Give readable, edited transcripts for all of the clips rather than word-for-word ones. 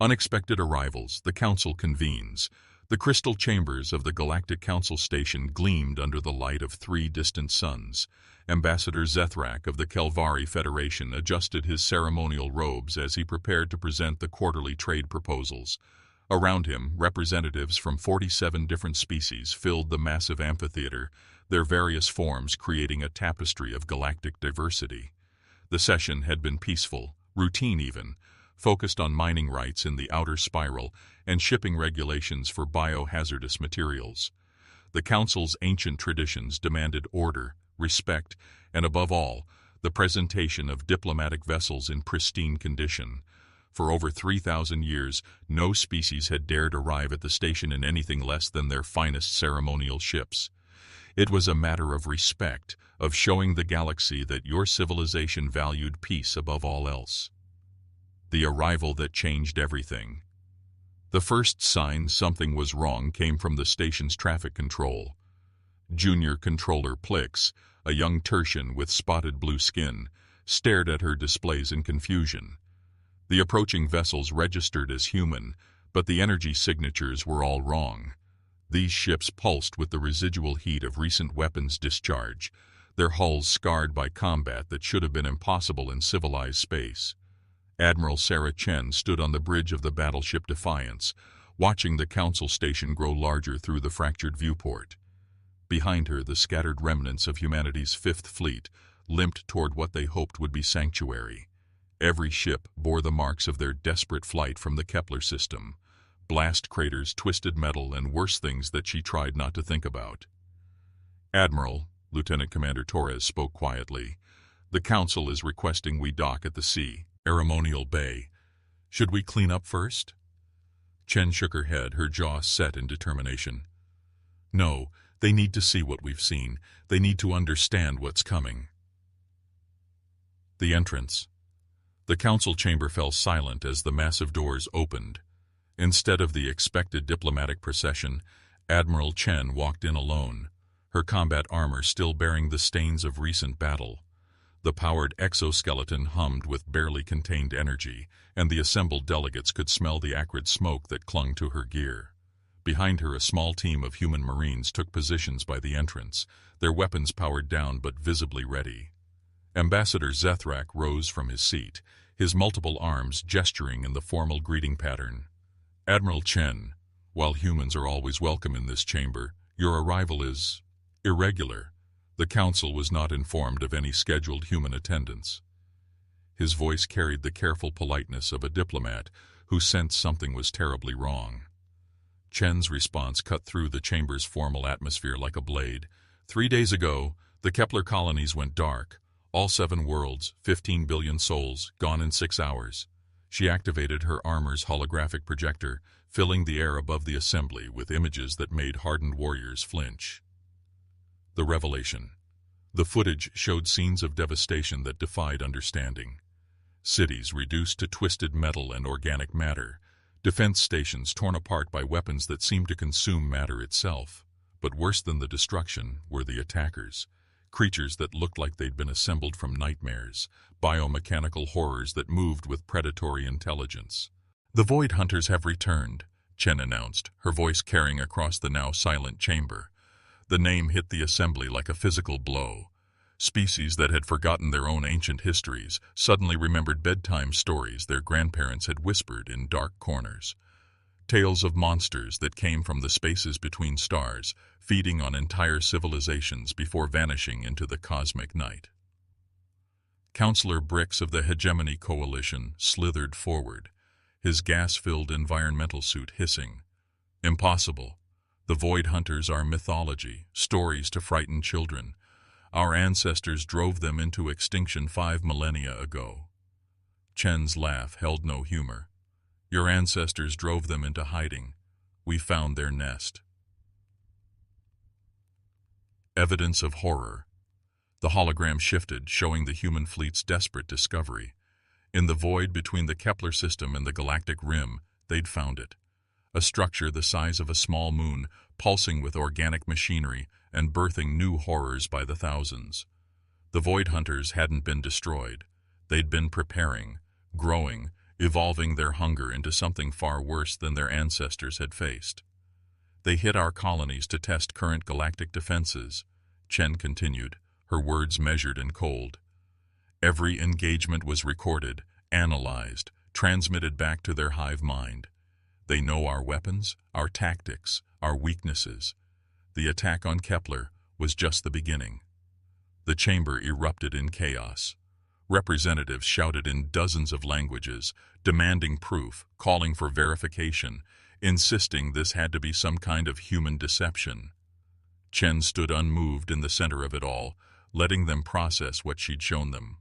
Unexpected arrivals, the Council convenes. The crystal chambers of the Galactic Council Station gleamed under the light of 3 distant suns. Ambassador Zethrak of the Kelvari Federation adjusted his ceremonial robes as he prepared to present the quarterly trade proposals. Around him, representatives from 47 different species filled the massive amphitheater, their various forms creating a tapestry of galactic diversity. The session had been peaceful, routine even, focused on mining rights in the outer spiral and shipping regulations for biohazardous materials. The Council's ancient traditions demanded order, respect, and above all, the presentation of diplomatic vessels in pristine condition. For over 3,000 years, no species had dared arrive at the station in anything less than their finest ceremonial ships. It was a matter of respect, of showing the galaxy that your civilization valued peace above all else. The arrival that changed everything. The first sign something was wrong came from the station's traffic control. Junior Controller Plix, a young Tertian with spotted blue skin, stared at her displays in confusion. The approaching vessels registered as human, but the energy signatures were all wrong. These ships pulsed with the residual heat of recent weapons discharge, their hulls scarred by combat that should have been impossible in civilized space. Admiral Sarah Chen stood on the bridge of the battleship Defiance, watching the Council Station grow larger through the fractured viewport. Behind her, the scattered remnants of humanity's 5th Fleet limped toward what they hoped would be sanctuary. Every ship bore the marks of their desperate flight from the Kepler system. Blast craters, twisted metal, and worse things that she tried not to think about. "Admiral," Lieutenant Commander Torres spoke quietly, "the Council is requesting we dock at the ceremonial bay. Should we clean up first?" Chen shook her head, her jaw set in determination. "No, they need to see what we've seen. They need to understand what's coming." The entrance. The council chamber fell silent as the massive doors opened. Instead of the expected diplomatic procession, Admiral Chen walked in alone, her combat armor still bearing the stains of recent battle. The powered exoskeleton hummed with barely contained energy, and the assembled delegates could smell the acrid smoke that clung to her gear. Behind her, a small team of human Marines took positions by the entrance, their weapons powered down but visibly ready. Ambassador Zethrak rose from his seat, his multiple arms gesturing in the formal greeting pattern. "Admiral Chen, while humans are always welcome in this chamber, your arrival is irregular. The Council was not informed of any scheduled human attendance." His voice carried the careful politeness of a diplomat who sensed something was terribly wrong. Chen's response cut through the chamber's formal atmosphere like a blade. 3 days ago, the Kepler colonies went dark. All 7 worlds, 15 billion souls, gone in 6 hours. She activated her armor's holographic projector, filling the air above the assembly with images that made hardened warriors flinch. The revelation. The footage showed scenes of devastation that defied understanding. Cities reduced to twisted metal and organic matter. Defense stations torn apart by weapons that seemed to consume matter itself. But worse than the destruction were the attackers. Creatures that looked like they'd been assembled from nightmares. Biomechanical horrors that moved with predatory intelligence. "The Void Hunters have returned," Chen announced, her voice carrying across the now silent chamber. The name hit the assembly like a physical blow. Species that had forgotten their own ancient histories suddenly remembered bedtime stories their grandparents had whispered in dark corners. Tales of monsters that came from the spaces between stars, feeding on entire civilizations before vanishing into the cosmic night. Counselor Brix of the Hegemony Coalition slithered forward, his gas-filled environmental suit hissing. "Impossible. The Void Hunters are mythology, stories to frighten children. Our ancestors drove them into extinction 5 millennia ago." Chen's laugh held no humor. "Your ancestors drove them into hiding. We found their nest." Evidence of horror. The hologram shifted, showing the human fleet's desperate discovery. In the void between the Kepler system and the galactic rim, they'd found it. A structure the size of a small moon, pulsing with organic machinery and birthing new horrors by the thousands. The Void Hunters hadn't been destroyed. They'd been preparing, growing, evolving their hunger into something far worse than their ancestors had faced. They hit our colonies to test current galactic defenses, Chen continued, her words measured and cold. Every engagement was recorded, analyzed, transmitted back to their hive mind. They know our weapons, our tactics, our weaknesses. The attack on Kepler was just the beginning. The chamber erupted in chaos. Representatives shouted in dozens of languages, demanding proof, calling for verification, insisting this had to be some kind of human deception. Chen stood unmoved in the center of it all, letting them process what she'd shown them.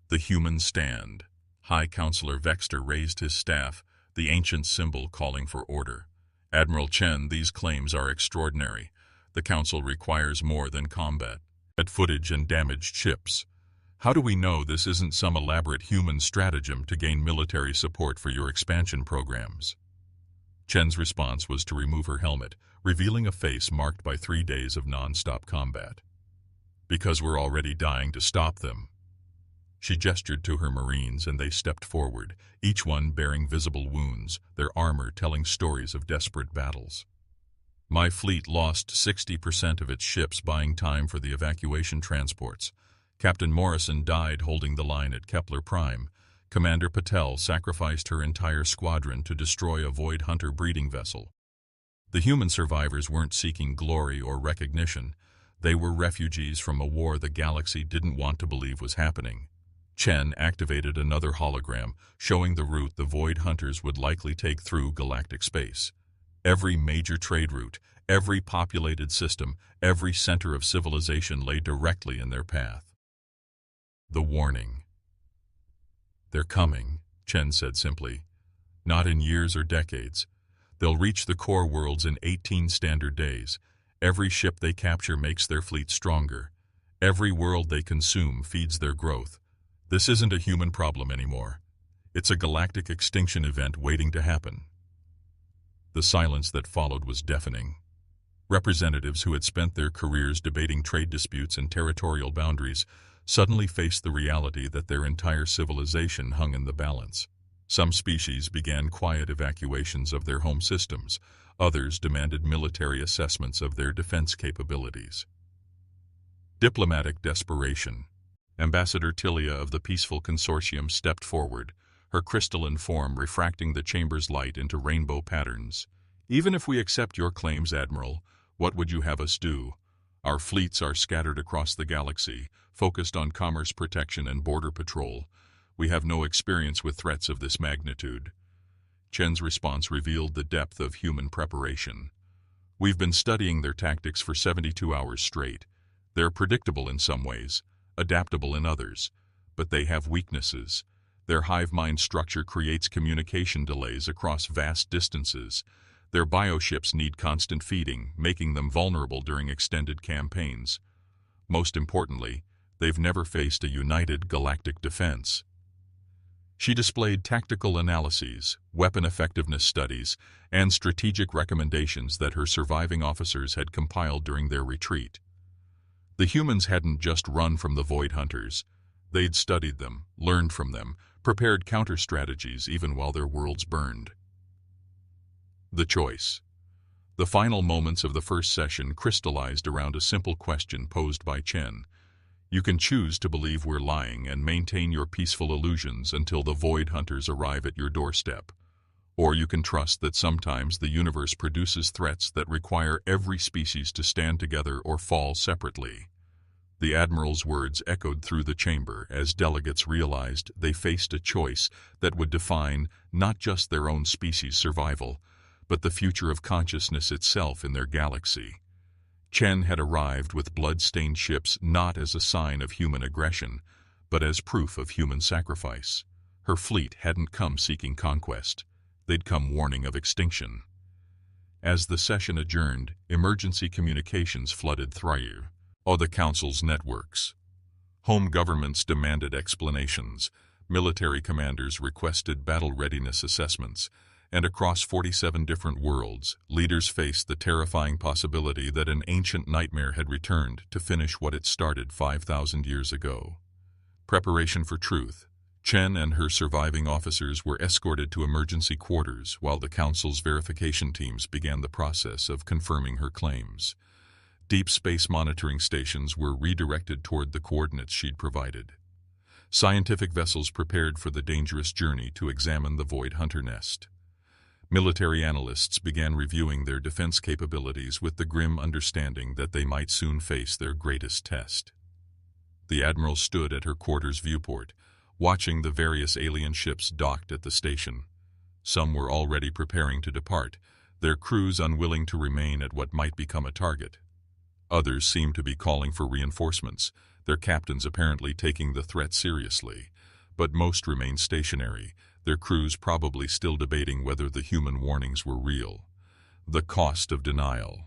The human stand. High Counselor Vexter raised his staff, the ancient symbol calling for order. Admiral Chen, these claims are extraordinary. The Council requires more than combat. Footage and damaged ships. How do we know this isn't some elaborate human stratagem to gain military support for your expansion programs? Chen's response was to remove her helmet, revealing a face marked by 3 days of non-stop combat. Because we're already dying to stop them. She gestured to her Marines and they stepped forward, each one bearing visible wounds, their armor telling stories of desperate battles. My fleet lost 60% of its ships buying time for the evacuation transports. Captain Morrison died holding the line at Kepler Prime. Commander Patel sacrificed her entire squadron to destroy a Void Hunter breeding vessel. The human survivors weren't seeking glory or recognition. They were refugees from a war the galaxy didn't want to believe was happening. Chen activated another hologram, showing the route the Void Hunters would likely take through galactic space. Every major trade route, every populated system, every center of civilization lay directly in their path. The warning. They're coming, Chen said simply. Not in years or decades. They'll reach the core worlds in 18 standard days. Every ship they capture makes their fleet stronger. Every world they consume feeds their growth. This isn't a human problem anymore. It's a galactic extinction event waiting to happen. The silence that followed was deafening. Representatives who had spent their careers debating trade disputes and territorial boundaries suddenly faced the reality that their entire civilization hung in the balance. Some species began quiet evacuations of their home systems. Others demanded military assessments of their defense capabilities. Diplomatic desperation. Ambassador Tilia of the Peaceful Consortium stepped forward, her crystalline form refracting the chamber's light into rainbow patterns. Even if we accept your claims, Admiral, what would you have us do? Our fleets are scattered across the galaxy, focused on commerce protection and border patrol. We have no experience with threats of this magnitude. Chen's response revealed the depth of human preparation. We've been studying their tactics for 72 hours straight. They're predictable in some ways, adaptable in others, but they have weaknesses. Their hive mind structure creates communication delays across vast distances. Their bioships need constant feeding, making them vulnerable during extended campaigns. Most importantly, they've never faced a united galactic defense. She displayed tactical analyses, weapon effectiveness studies, and strategic recommendations that her surviving officers had compiled during their retreat. The humans hadn't just run from the Void Hunters. They'd studied them, learned from them, prepared counter-strategies even while their worlds burned. The choice. The final moments of the first session crystallized around a simple question posed by Chen. You can choose to believe we're lying and maintain your peaceful illusions until the Void Hunters arrive at your doorstep. Or you can trust that sometimes the universe produces threats that require every species to stand together or fall separately. The Admiral's words echoed through the chamber as delegates realized they faced a choice that would define not just their own species' survival, but the future of consciousness itself in their galaxy. Chen had arrived with blood-stained ships not as a sign of human aggression, but as proof of human sacrifice. Her fleet hadn't come seeking conquest. They'd come warning of extinction. As the session adjourned, emergency communications flooded through the Council's networks. Home governments demanded explanations, military commanders requested battle readiness assessments, and across 47 different worlds, leaders faced the terrifying possibility that an ancient nightmare had returned to finish what it started 5,000 years ago. Preparation for truth. Chen and her surviving officers were escorted to emergency quarters while the Council's verification teams began the process of confirming her claims. Deep space monitoring stations were redirected toward the coordinates she'd provided. Scientific vessels prepared for the dangerous journey to examine the Void Hunter nest. Military analysts began reviewing their defense capabilities with the grim understanding that they might soon face their greatest test. The Admiral stood at her quarters viewport, watching the various alien ships docked at the station. Some were already preparing to depart, their crews unwilling to remain at what might become a target. Others seemed to be calling for reinforcements, their captains apparently taking the threat seriously. But most remained stationary, their crews probably still debating whether the human warnings were real. The cost of denial.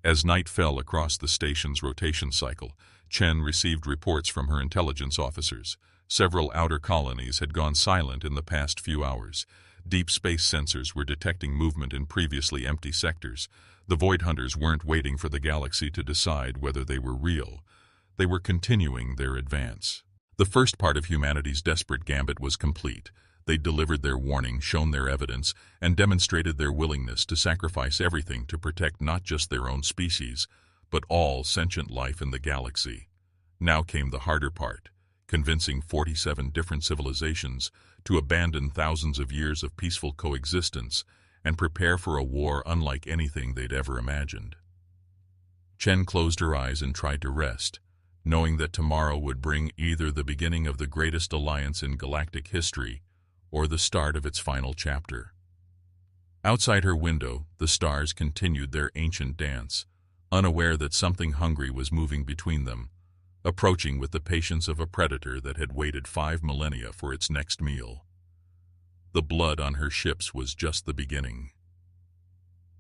As night fell across the station's rotation cycle, Chen received reports from her intelligence officers. Several outer colonies had gone silent in the past few hours. Deep space sensors were detecting movement in previously empty sectors. The Void Hunters weren't waiting for the galaxy to decide whether they were real. They were continuing their advance. The first part of humanity's desperate gambit was complete. They'd delivered their warning, shown their evidence, and demonstrated their willingness to sacrifice everything to protect not just their own species, but all sentient life in the galaxy. Now came the harder part, convincing 47 different civilizations to abandon thousands of years of peaceful coexistence and prepare for a war unlike anything they'd ever imagined. Chen closed her eyes and tried to rest, knowing that tomorrow would bring either the beginning of the greatest alliance in galactic history or the start of its final chapter. Outside her window, the stars continued their ancient dance, unaware that something hungry was moving between them, approaching with the patience of a predator that had waited 5 millennia for its next meal. The blood on her ships was just the beginning.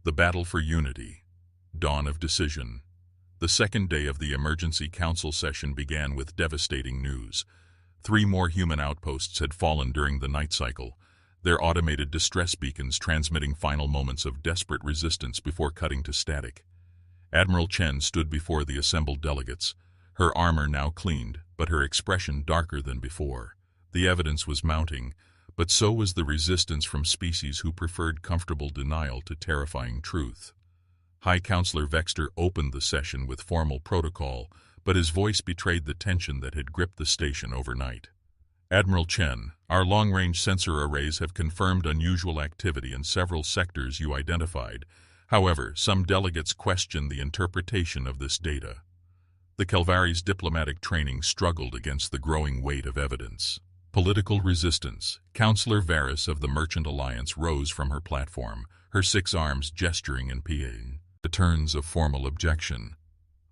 The battle for unity. Dawn of decision. The second day of the emergency council session began with devastating news. 3 more human outposts had fallen during the night cycle, their automated distress beacons transmitting final moments of desperate resistance before cutting to static. Admiral Chen stood before the assembled delegates, her armor now cleaned, but her expression darker than before. The evidence was mounting, but so was the resistance from species who preferred comfortable denial to terrifying truth. High Counselor Vexter opened the session with formal protocol, but his voice betrayed the tension that had gripped the station overnight. Admiral Chen, our long-range sensor arrays have confirmed unusual activity in several sectors you identified. However, some delegates question the interpretation of this data. The Kelvari's diplomatic training struggled against the growing weight of evidence. Political resistance. Counselor Varys of the Merchant Alliance rose from her platform, her 6 arms gesturing and peeing. The turns of formal objection.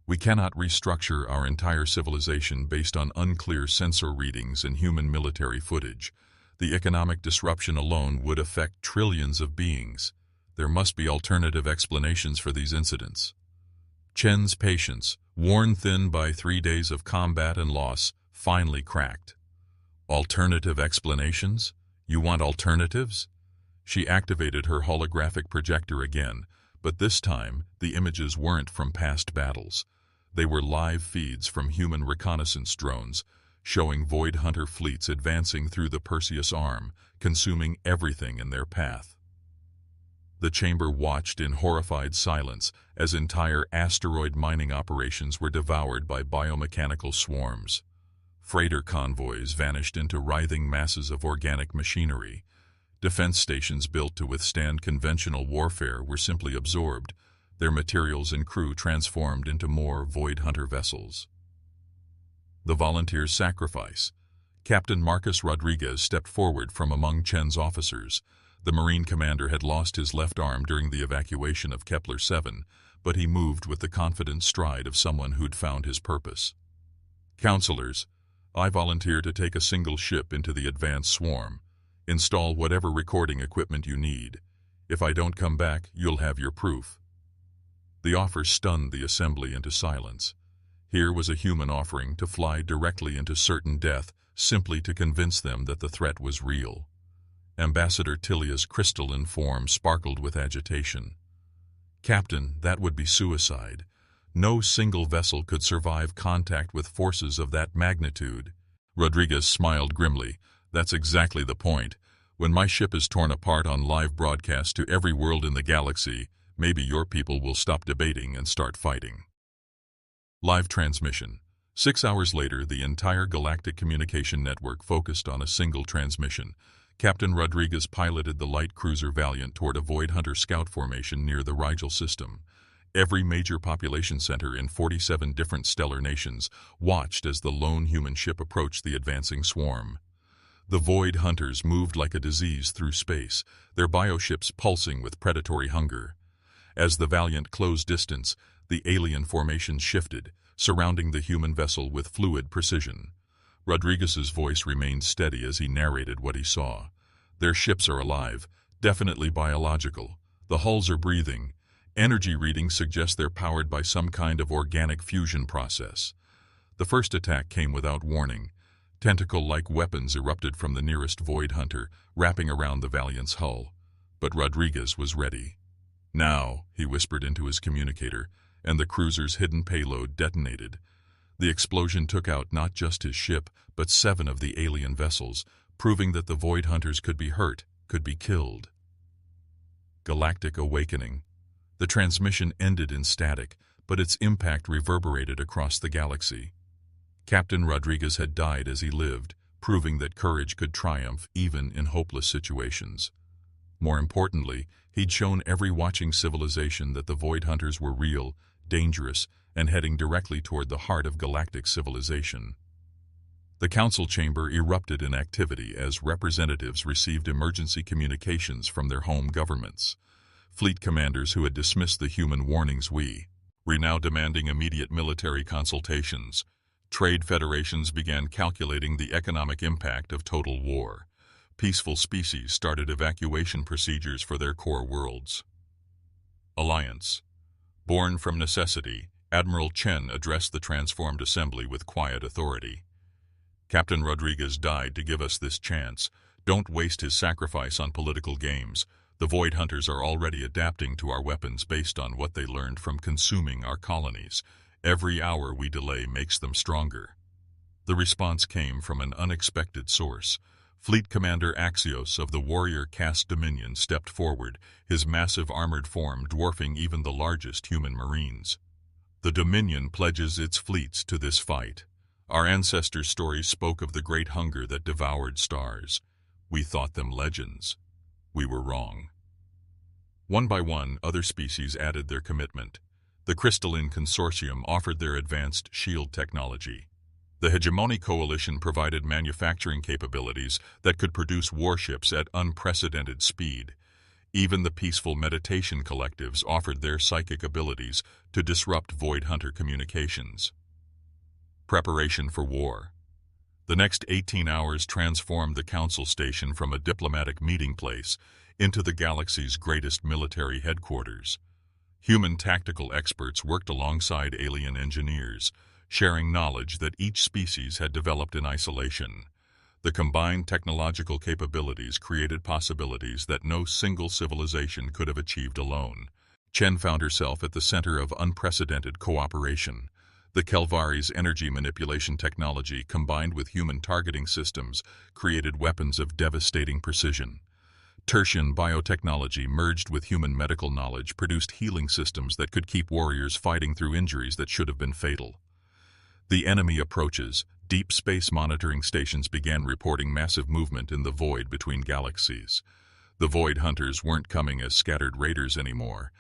We cannot restructure our entire civilization based on unclear sensor readings and human military footage. The economic disruption alone would affect trillions of beings. There must be alternative explanations for these incidents. Chen's patience, worn thin by 3 days of combat and loss, finally cracked. Alternative explanations? You want alternatives? She activated her holographic projector again, but this time the images weren't from past battles. They were live feeds from human reconnaissance drones, showing Void Hunter fleets advancing through the Perseus Arm, consuming everything in their path. The chamber watched in horrified silence as entire asteroid mining operations were devoured by biomechanical swarms. Freighter convoys vanished into writhing masses of organic machinery. Defense stations built to withstand conventional warfare were simply absorbed, their materials and crew transformed into more Void Hunter vessels. The volunteers' sacrifice. Captain Marcus Rodriguez stepped forward from among Chen's officers. The Marine commander had lost his left arm during the evacuation of Kepler-7, but he moved with the confident stride of someone who'd found his purpose. Counselors, I volunteer to take a single ship into the advanced swarm. Install whatever recording equipment you need. If I don't come back, you'll have your proof. The offer stunned the assembly into silence. Here was a human offering to fly directly into certain death simply to convince them that the threat was real. Ambassador Tilia's crystalline form sparkled with agitation. Captain, that would be suicide. No single vessel could survive contact with forces of that magnitude. Rodriguez smiled grimly. That's exactly the point. When my ship is torn apart on live broadcast to every world in the galaxy, maybe your people will stop debating and start fighting. Live transmission. 6 hours later, the entire galactic communication network focused on a single transmission. Captain Rodriguez piloted the light cruiser Valiant toward a Void Hunter scout formation near the Rigel system. Every major population center in 47 different stellar nations watched as the lone human ship approached the advancing swarm. The Void Hunters moved like a disease through space, their bioships pulsing with predatory hunger. As the Valiant closed distance, the alien formation shifted, surrounding the human vessel with fluid precision. Rodriguez's voice remained steady as he narrated what he saw. Their ships are alive, definitely biological. The hulls are breathing. Energy readings suggest they're powered by some kind of organic fusion process. The first attack came without warning. Tentacle-like weapons erupted from the nearest Void Hunter, wrapping around the Valiant's hull. But Rodriguez was ready. "Now," he whispered into his communicator, and the cruiser's hidden payload detonated. The explosion took out not just his ship, but 7 of the alien vessels, proving that the Void Hunters could be hurt, could be killed. Galactic awakening. The transmission ended in static, but its impact reverberated across the galaxy. Captain Rodriguez had died as he lived, proving that courage could triumph even in hopeless situations. More importantly, he'd shown every watching civilization that the Void Hunters were real, dangerous, and heading directly toward the heart of galactic civilization. The council chamber erupted in activity as representatives received emergency communications from their home governments. Fleet commanders who had dismissed the human warnings were now demanding immediate military consultations. Trade federations began calculating the economic impact of total war. Peaceful species started evacuation procedures for their core worlds. Alliance. Born from necessity, Admiral Chen addressed the transformed assembly with quiet authority. "Captain Rodriguez died to give us this chance. Don't waste his sacrifice on political games. The Void Hunters are already adapting to our weapons based on what they learned from consuming our colonies. Every hour we delay makes them stronger." The response came from an unexpected source. Fleet Commander Axios of the warrior caste Dominion stepped forward, his massive armored form dwarfing even the largest human marines. "The Dominion pledges its fleets to this fight. Our ancestors' stories spoke of the great hunger that devoured stars. We thought them legends. We were wrong." One by one, other species added their commitment. The Crystalline Consortium offered their advanced shield technology. The Hegemony Coalition provided manufacturing capabilities that could produce warships at unprecedented speed. Even the peaceful meditation collectives offered their psychic abilities to disrupt Void Hunter communications. Preparation for war. The next 18 hours transformed the Council Station from a diplomatic meeting place into the galaxy's greatest military headquarters. Human tactical experts worked alongside alien engineers, sharing knowledge that each species had developed in isolation. The combined technological capabilities created possibilities that no single civilization could have achieved alone. Chen found herself at the center of unprecedented cooperation. The Kelvari's energy manipulation technology, combined with human targeting systems, created weapons of devastating precision. Tertian biotechnology, merged with human medical knowledge, produced healing systems that could keep warriors fighting through injuries that should have been fatal. The enemy approaches. Deep space monitoring stations began reporting massive movement in the void between galaxies. The Void Hunters weren't coming as scattered raiders anymore.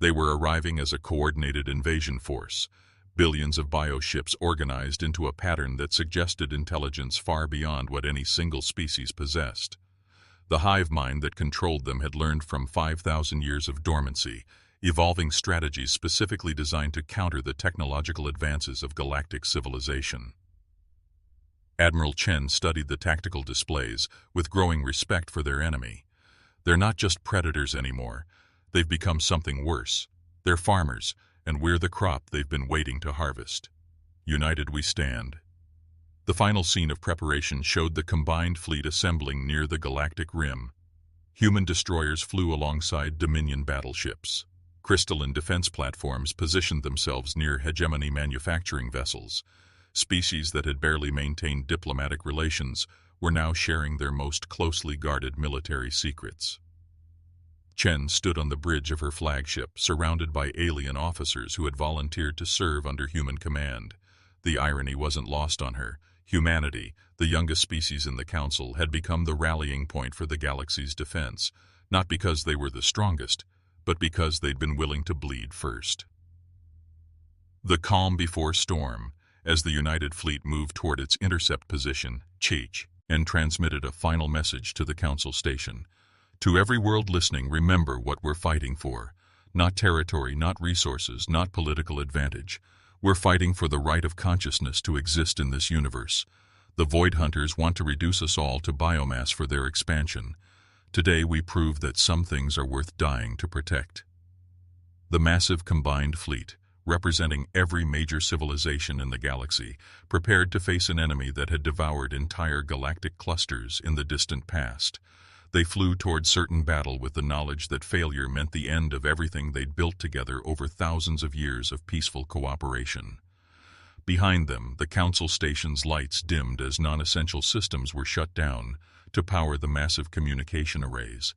They were arriving as a coordinated invasion force. Billions of bioships organized into a pattern that suggested intelligence far beyond what any single species possessed. The hive mind that controlled them had learned from 5,000 years of dormancy, evolving strategies specifically designed to counter the technological advances of galactic civilization. Admiral Chen studied the tactical displays with growing respect for their enemy. They're not just predators anymore. They've become something worse. They're farmers, and we're the crop they've been waiting to harvest. United we stand. The final scene of preparation showed the combined fleet assembling near the galactic rim. Human destroyers flew alongside Dominion battleships. Crystalline defense platforms positioned themselves near hegemony manufacturing vessels. Species that had barely maintained diplomatic relations were now sharing their most closely guarded military secrets. Chen stood on the bridge of her flagship, surrounded by alien officers who had volunteered to serve under human command. The irony wasn't lost on her. Humanity, the youngest species in the Council, had become the rallying point for the galaxy's defense, not because they were the strongest, but because they'd been willing to bleed first. The calm before storm, as the United Fleet moved toward its intercept position, Cheech, and transmitted a final message to the Council station. To every world listening, remember what we're fighting for. Not territory, not resources, not political advantage. We're fighting for the right of consciousness to exist in this universe. The Void Hunters want to reduce us all to biomass for their expansion. Today we prove that some things are worth dying to protect. The massive combined fleet, representing every major civilization in the galaxy, prepared to face an enemy that had devoured entire galactic clusters in the distant past. They flew toward certain battle with the knowledge that failure meant the end of everything they'd built together over thousands of years of peaceful cooperation. Behind them, the Council station's lights dimmed as non-essential systems were shut down to power the massive communication arrays.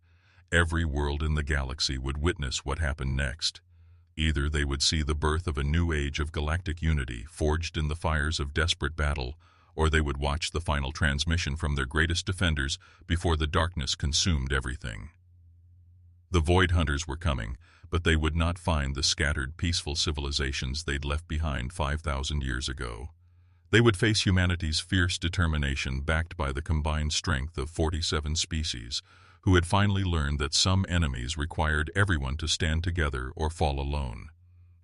Every world in the galaxy would witness what happened next. Either they would see the birth of a new age of galactic unity forged in the fires of desperate battle, or they would watch the final transmission from their greatest defenders before the darkness consumed everything. The Void Hunters were coming, but they would not find the scattered, peaceful civilizations they'd left behind 5,000 years ago. They would face humanity's fierce determination backed by the combined strength of 47 species, who had finally learned that some enemies required everyone to stand together or fall alone.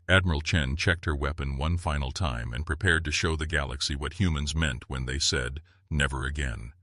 Admiral Chen checked her weapon one final time and prepared to show the galaxy what humans meant when they said, "Never again."